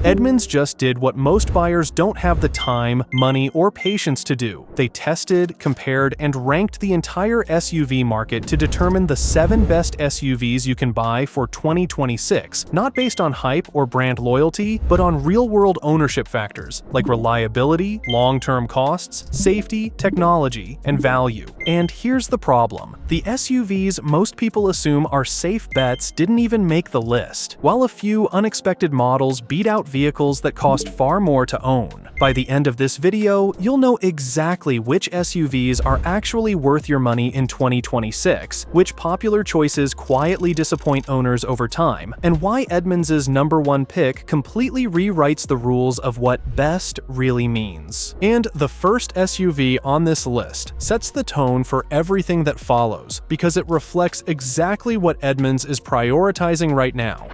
Edmunds just did what most buyers don't have the time, money, or patience to do. They tested, compared, and ranked the entire SUV market to determine the 7 best SUVs you can buy for 2026, not based on hype or brand loyalty, but on real-world ownership factors like reliability, long-term costs, safety, technology, and value. And here's the problem. The SUVs most people assume are safe bets didn't even make the list, while a few unexpected models beat out vehicles that cost far more to own. By the end of this video, you'll know exactly which SUVs are actually worth your money in 2026, which popular choices quietly disappoint owners over time, and why Edmunds' #1 pick completely rewrites the rules of what best really means. And the first SUV on this list sets the tone for everything that follows, because it reflects exactly what Edmunds is prioritizing right now.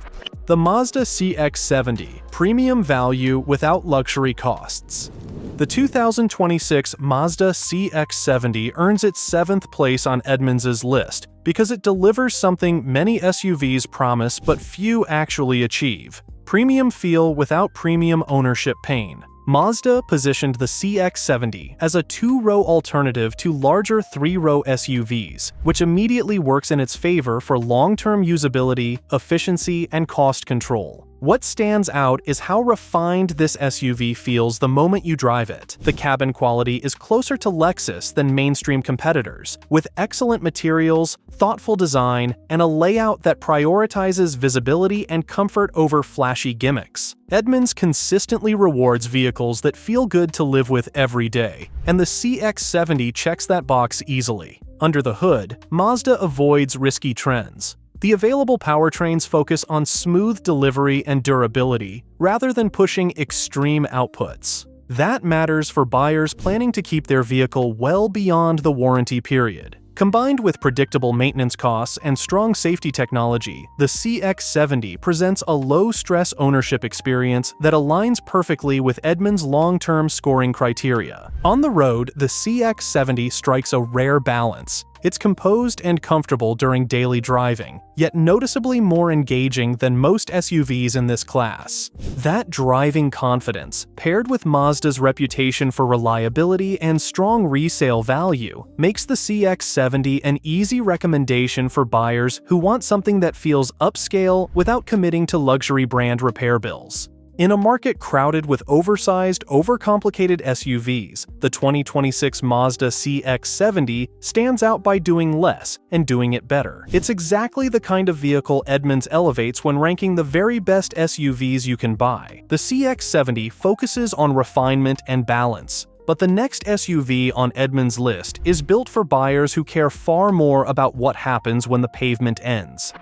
The Mazda CX-70, premium value without luxury costs. The 2026 Mazda CX-70 earns its 7th place on Edmunds' list because it delivers something many SUVs promise but few actually achieve: premium feel without premium ownership pain. Mazda positioned the CX-70 as a 2-row alternative to larger 3-row SUVs, which immediately works in its favor for long-term usability, efficiency, and cost control. What stands out is how refined this SUV feels the moment you drive it. The cabin quality is closer to Lexus than mainstream competitors, with excellent materials, thoughtful design, and a layout that prioritizes visibility and comfort over flashy gimmicks. Edmunds consistently rewards vehicles that feel good to live with every day, and the CX-70 checks that box easily. Under the hood, Mazda avoids risky trends. The available powertrains focus on smooth delivery and durability, rather than pushing extreme outputs. That matters for buyers planning to keep their vehicle well beyond the warranty period. Combined with predictable maintenance costs and strong safety technology, the CX-70 presents a low-stress ownership experience that aligns perfectly with Edmunds' long-term scoring criteria. On the road, the CX-70 strikes a rare balance. It's composed and comfortable during daily driving, yet noticeably more engaging than most SUVs in this class. That driving confidence, paired with Mazda's reputation for reliability and strong resale value, makes the CX-70 an easy recommendation for buyers who want something that feels upscale without committing to luxury brand repair bills. In a market crowded with oversized, overcomplicated SUVs, the 2026 Mazda CX-70 stands out by doing less and doing it better. It's exactly the kind of vehicle Edmunds elevates when ranking the very best SUVs you can buy. The CX-70 focuses on refinement and balance, but the next SUV on Edmunds' list is built for buyers who care far more about what happens when the pavement ends.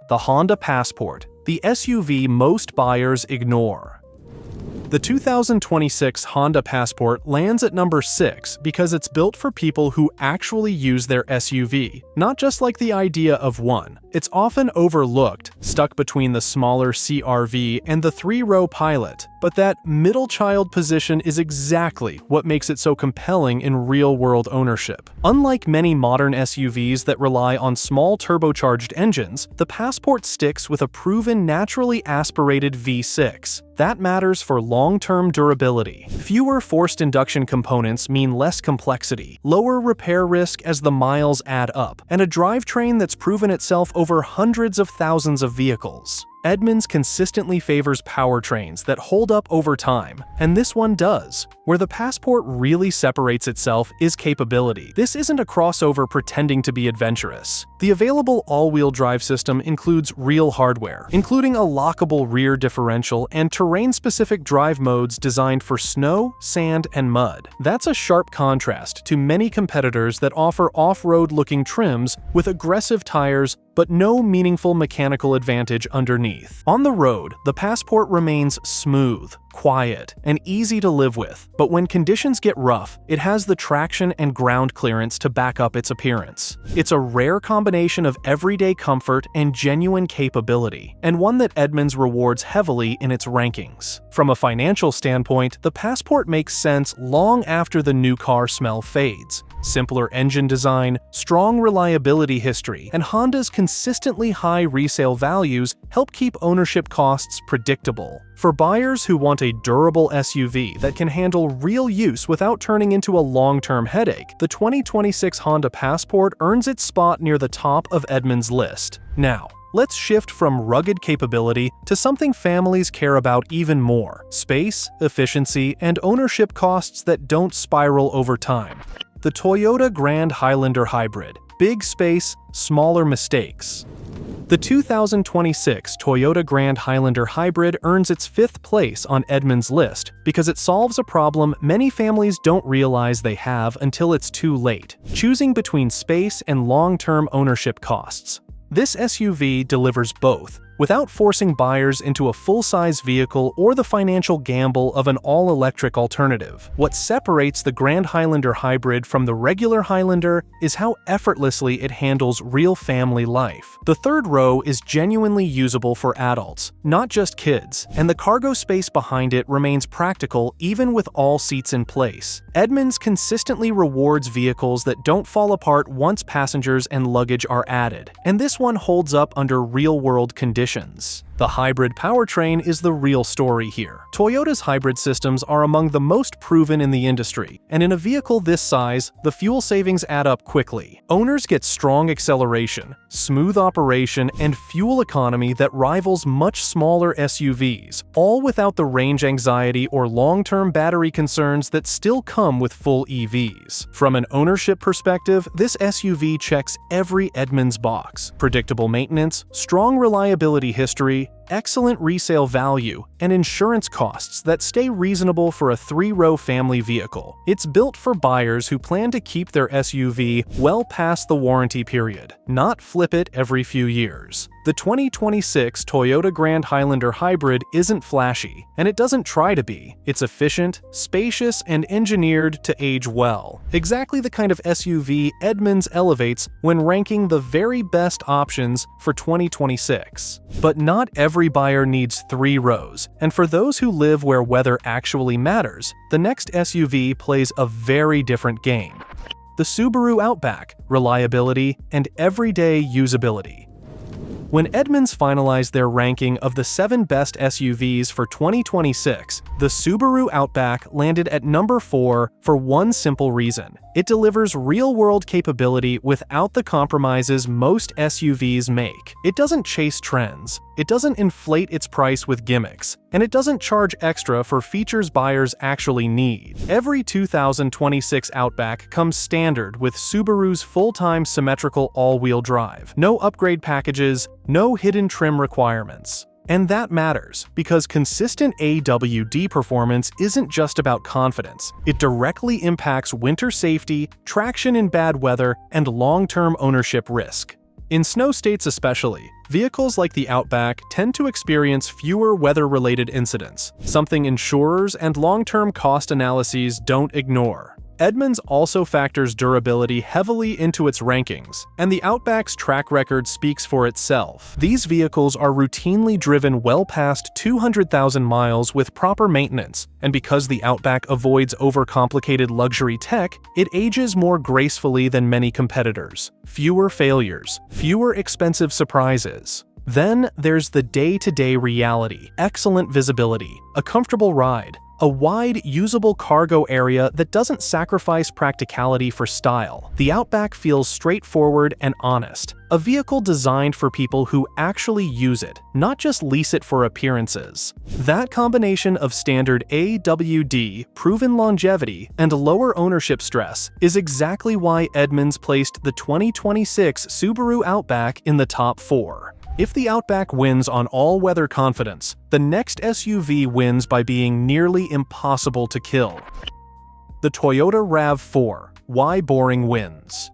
The Honda Passport, the SUV most buyers ignore. The 2026 Honda Passport lands at number 6 because it's built for people who actually use their SUV, not just like the idea of one. It's often overlooked, stuck between the smaller CR-V and the 3-row Pilot, but that middle child position is exactly what makes it so compelling in real-world ownership. Unlike many modern SUVs that rely on small turbocharged engines, the Passport sticks with a proven naturally aspirated V6. That matters for long-term durability. Fewer forced induction components mean less complexity, lower repair risk as the miles add up, and a drivetrain that's proven itself over hundreds of thousands of vehicles. Edmunds consistently favors powertrains that hold up over time, and this one does. Where the Passport really separates itself is capability. This isn't a crossover pretending to be adventurous. The available all-wheel drive system includes real hardware, including a lockable rear differential and terrain-specific drive modes designed for snow, sand, and mud. That's a sharp contrast to many competitors that offer off-road-looking trims with aggressive tires but no meaningful mechanical advantage underneath. On the road, the Passport remains smooth, quiet, and easy to live with, but when conditions get rough, it has the traction and ground clearance to back up its appearance. It's a rare combination of everyday comfort and genuine capability, and one that Edmunds rewards heavily in its rankings. From a financial standpoint, the Passport makes sense long after the new car smell fades. Simpler engine design, strong reliability history, and Honda's consistently high resale values help keep ownership costs predictable. For buyers who want a durable SUV that can handle real use without turning into a long-term headache, the 2026 Honda Passport earns its spot near the top of Edmunds' list. Now, let's shift from rugged capability to something families care about even more: space, efficiency, and ownership costs that don't spiral over time. The Toyota Grand Highlander Hybrid. Big space, smaller mistakes. The 2026 Toyota Grand Highlander Hybrid earns its 5th place on Edmunds' list because it solves a problem many families don't realize they have until it's too late: choosing between space and long-term ownership costs. This SUV delivers both, without forcing buyers into a full-size vehicle or the financial gamble of an all-electric alternative. What separates the Grand Highlander Hybrid from the regular Highlander is how effortlessly it handles real family life. The third row is genuinely usable for adults, not just kids, and the cargo space behind it remains practical even with all seats in place. Edmunds consistently rewards vehicles that don't fall apart once passengers and luggage are added, and this one holds up under real-world conditions. The hybrid powertrain is the real story here. Toyota's hybrid systems are among the most proven in the industry, and in a vehicle this size, the fuel savings add up quickly. Owners get strong acceleration, smooth operation, and fuel economy that rivals much smaller SUVs, all without the range anxiety or long-term battery concerns that still come with full EVs. From an ownership perspective, this SUV checks every Edmunds box: predictable maintenance, strong reliability history, excellent resale value, and insurance costs that stay reasonable for a 3-row family vehicle. It's built for buyers who plan to keep their SUV well past the warranty period, not flip it every few years. The 2026 Toyota Grand Highlander Hybrid isn't flashy, and it doesn't try to be. It's efficient, spacious, and engineered to age well. Exactly the kind of SUV Edmunds elevates when ranking the very best options for 2026. But not every buyer needs 3 rows, and for those who live where weather actually matters, the next SUV plays a very different game. The Subaru Outback. Reliability and everyday usability. When Edmunds finalized their ranking of the 7 best SUVs for 2026, the Subaru Outback landed at number 4 for one simple reason: it delivers real-world capability without the compromises most SUVs make. It doesn't chase trends, it doesn't inflate its price with gimmicks, and it doesn't charge extra for features buyers actually need. Every 2026 Outback comes standard with Subaru's full-time symmetrical all-wheel drive. No upgrade packages, no hidden trim requirements. And that matters, because consistent AWD performance isn't just about confidence. It directly impacts winter safety, traction in bad weather, and long-term ownership risk. In snow states especially, vehicles like the Outback tend to experience fewer weather-related incidents, something insurers and long-term cost analyses don't ignore. Edmunds also factors durability heavily into its rankings, and the Outback's track record speaks for itself. These vehicles are routinely driven well past 200,000 miles with proper maintenance, and because the Outback avoids overcomplicated luxury tech, it ages more gracefully than many competitors. Fewer failures, fewer expensive surprises. Then there's the day-to-day reality: excellent visibility, a comfortable ride, a wide, usable cargo area that doesn't sacrifice practicality for style. The Outback feels straightforward and honest, a vehicle designed for people who actually use it, not just lease it for appearances. That combination of standard AWD, proven longevity, and lower ownership stress is exactly why Edmunds placed the 2026 Subaru Outback in the top 4. If the Outback wins on all-weather confidence, the next SUV wins by being nearly impossible to kill. The Toyota RAV4. Why boring wins?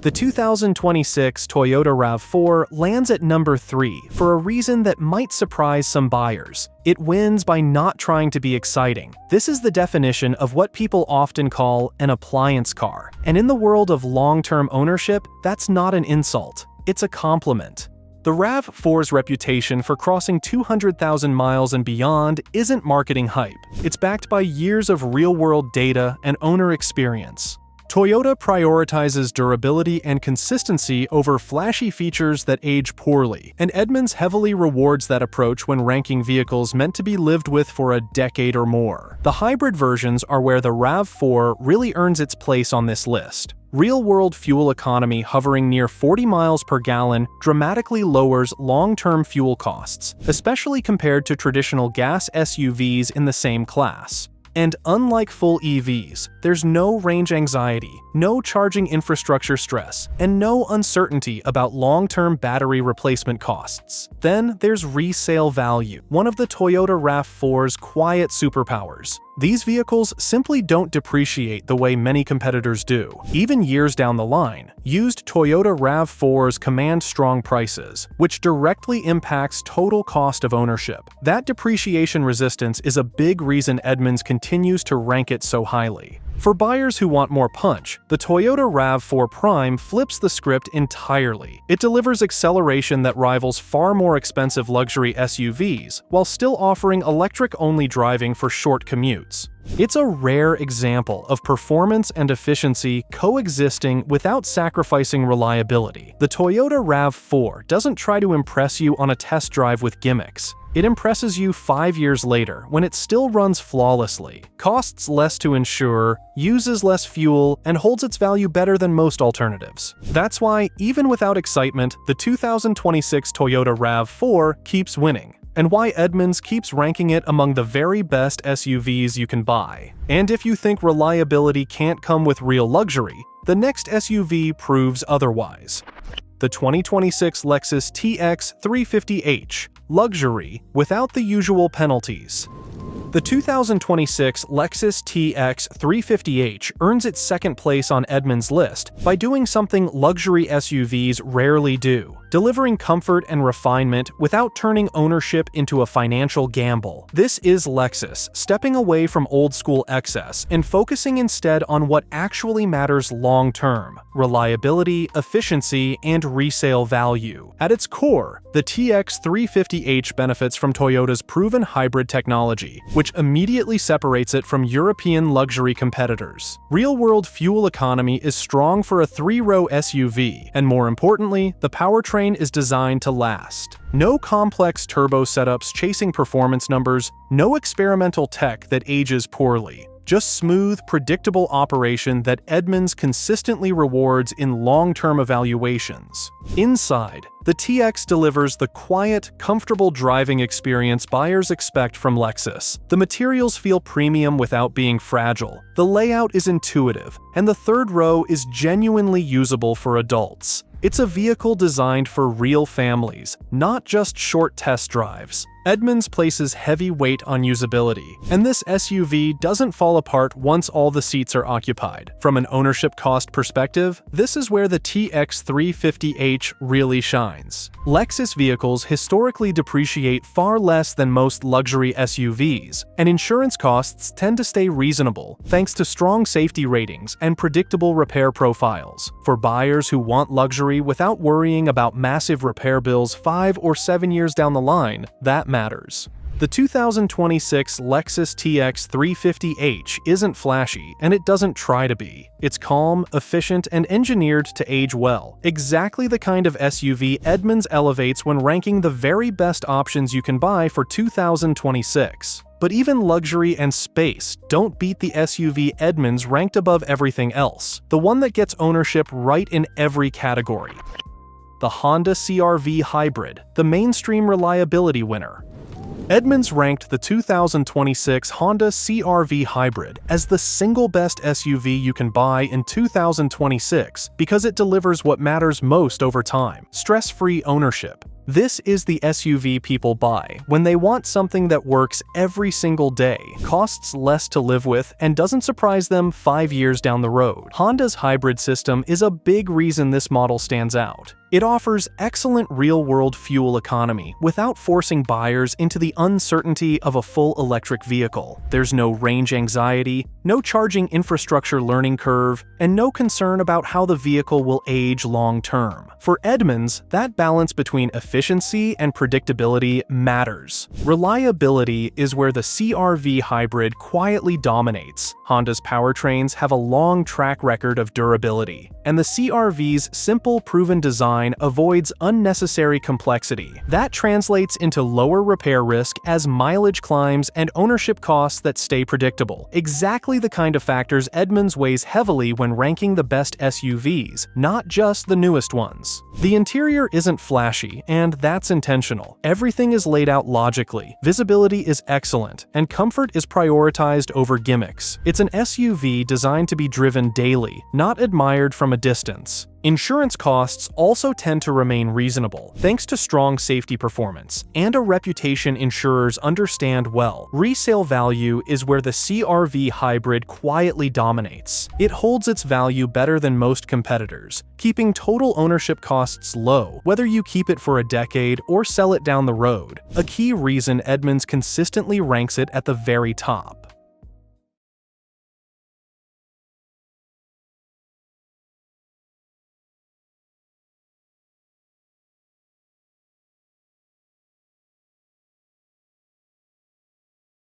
The 2026 Toyota RAV4 lands at number 3 for a reason that might surprise some buyers. It wins by not trying to be exciting. This is the definition of what people often call an appliance car, and in the world of long-term ownership, that's not an insult. It's a compliment. The RAV4's reputation for crossing 200,000 miles and beyond isn't marketing hype. It's backed by years of real-world data and owner experience. Toyota prioritizes durability and consistency over flashy features that age poorly, and Edmunds heavily rewards that approach when ranking vehicles meant to be lived with for a decade or more. The hybrid versions are where the RAV4 really earns its place on this list. Real-world fuel economy hovering near 40 miles per gallon dramatically lowers long-term fuel costs, especially compared to traditional gas SUVs in the same class. And unlike full EVs, there's no range anxiety, no charging infrastructure stress, and no uncertainty about long-term battery replacement costs. Then there's resale value, one of the Toyota RAV4's quiet superpowers. These vehicles simply don't depreciate the way many competitors do. Even years down the line, used Toyota RAV4s command strong prices, which directly impacts total cost of ownership. That depreciation resistance is a big reason Edmunds continues to rank it so highly. For buyers who want more punch, the Toyota RAV4 Prime flips the script entirely. It delivers acceleration that rivals far more expensive luxury SUVs, while still offering electric-only driving for short commutes. It's a rare example of performance and efficiency coexisting without sacrificing reliability. The Toyota RAV4 doesn't try to impress you on a test drive with gimmicks. It impresses you 5 years later when it still runs flawlessly, costs less to insure, uses less fuel, and holds its value better than most alternatives. That's why, even without excitement, the 2026 Toyota RAV4 keeps winning, and why Edmunds keeps ranking it among the very best SUVs you can buy. And if you think reliability can't come with real luxury, the next SUV proves otherwise. The 2026 Lexus TX 350h, luxury without the usual penalties. The 2026 Lexus TX 350h earns its second place on Edmunds' list by doing something luxury SUVs rarely do: delivering comfort and refinement without turning ownership into a financial gamble. This is Lexus stepping away from old-school excess and focusing instead on what actually matters long-term: reliability, efficiency, and resale value. At its core, the TX 350h benefits from Toyota's proven hybrid technology, which immediately separates it from European luxury competitors. Real-world fuel economy is strong for a 3-row SUV, and more importantly, the powertrain is designed to last. No complex turbo setups chasing performance numbers, no experimental tech that ages poorly. Just smooth, predictable operation that Edmunds consistently rewards in long-term evaluations. Inside, the TX delivers the quiet, comfortable driving experience buyers expect from Lexus. The materials feel premium without being fragile, the layout is intuitive, and the third row is genuinely usable for adults. It's a vehicle designed for real families, not just short test drives. Edmunds places heavy weight on usability, and this SUV doesn't fall apart once all the seats are occupied. From an ownership cost perspective, this is where the TX 350h really shines. Lexus vehicles historically depreciate far less than most luxury SUVs, and insurance costs tend to stay reasonable thanks to strong safety ratings and predictable repair profiles. For buyers who want luxury without worrying about massive repair bills 5 or 7 years down the line, that matters. The 2026 Lexus TX 350h isn't flashy, and it doesn't try to be. It's calm, efficient, and engineered to age well. Exactly the kind of SUV Edmunds elevates when ranking the very best options you can buy for 2026. But even luxury and space don't beat the SUV Edmunds ranked above everything else, the one that gets ownership right in every category. The Honda CR-V Hybrid, the mainstream reliability winner. Edmunds ranked the 2026 Honda CR-V Hybrid as the single best SUV you can buy in 2026 because it delivers what matters most over time: stress-free ownership. This is the SUV people buy when they want something that works every single day, costs less to live with, and doesn't surprise them 5 years down the road. Honda's hybrid system is a big reason this model stands out. It offers excellent real-world fuel economy without forcing buyers into the uncertainty of a full electric vehicle. There's no range anxiety, no charging infrastructure learning curve, and no concern about how the vehicle will age long-term. For Edmunds, that balance between efficiency and predictability matters. Reliability is where the CR-V Hybrid quietly dominates. Honda's powertrains have a long track record of durability, and the CR-V's simple, proven design avoids unnecessary complexity. That translates into lower repair risk as mileage climbs and ownership costs that stay predictable. Exactly the kind of factors Edmunds weighs heavily when ranking the best SUVs, not just the newest ones. The interior isn't flashy, and that's intentional. Everything is laid out logically, visibility is excellent, and comfort is prioritized over gimmicks. It's an SUV designed to be driven daily, not admired from a distance. Insurance costs also tend to remain reasonable, thanks to strong safety performance, and a reputation insurers understand well. Resale value is where the CR-V Hybrid quietly dominates. It holds its value better than most competitors, keeping total ownership costs low, whether you keep it for a decade or sell it down the road. A key reason Edmunds consistently ranks it at the very top.